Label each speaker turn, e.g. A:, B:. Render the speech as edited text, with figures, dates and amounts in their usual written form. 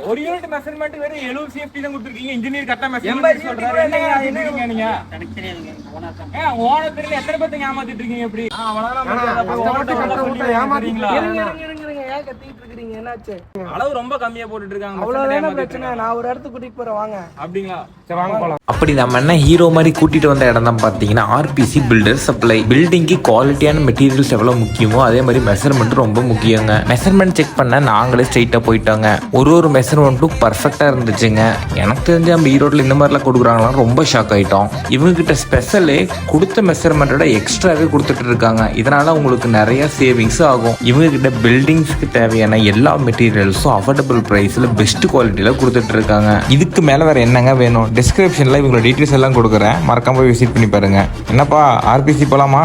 A: ஒரு unit measurement வெறும் 70 safety தான் கொடுத்துருக்கீங்க. இன்ஜினியர் கரெக்டா மெஷர்மெண்ட் சொல்றாரு. என்னங்க நீங்க ஓனர் தெரியல எத்தனை பேர்த்த ஏமாத்திட்டு இருக்கீங்க? எப்படி அளவு ரொம்ப கம்மியா போட்டுட்டு இருக்காங்க.
B: அவ்வளவுதான பிரச்சனை. நான் ஒரு இடத்துக்கு கூட்டிட்டு போறேன் வாங்க.
A: அப்படிங்களா? சரி வாங்க போலாம்.
C: அப்படி நம்ம என்ன ஹீரோ மாதிரி கூட்டிட்டு வந்த இடம் தான் பார்த்தீங்கன்னா ஆர்பிசி பில்டர் சப்ளை. பில்டிங்க்கு குவாலிட்டியான மெட்டீரியல்ஸ் எவ்வளோ முக்கியமோ அதே மாதிரி மெஷர்மெண்ட் ரொம்ப முக்கியங்க. மெஷர்மெண்ட் செக் பண்ண நாங்களே ஸ்ட்ரைட்டாக போயிட்டோங்க. ஒரு மெஷர்மெண்ட்டும் பர்ஃபெக்டாக இருந்துச்சுங்க. எனக்கு தெரிஞ்ச நம்ம ஈரோட்டில் இந்த மாதிரிலாம் கொடுக்குறாங்களா ரொம்ப ஷாக் ஆகிட்டோம். இவங்ககிட்ட ஸ்பெஷலே கொடுத்த மெஷர்மெண்ட்டோட எக்ஸ்ட்ராவே கொடுத்துட்டு இருக்காங்க. இதனால உங்களுக்கு நிறைய சேவிங்ஸ் ஆகும். இவங்ககிட்ட பில்டிங்ஸ்க்கு தேவையான எல்லா மெட்டீரியல்ஸும் அஃபோர்டபுள் ப்ரைஸில் பெஸ்ட் குவாலிட்டியில் கொடுத்துட்டு இருக்காங்க. இதுக்கு மேலே வேறு என்னங்க வேணும்? டிஸ்கிரிப்ஷனில் இவங்களோட டீட்டெயில்ஸ் எல்லாம் கொடுக்குறேன். மறக்காம போய் விசிட் பண்ணி பாருங்க. என்னப்பா ஆர்பிசி போலாமா?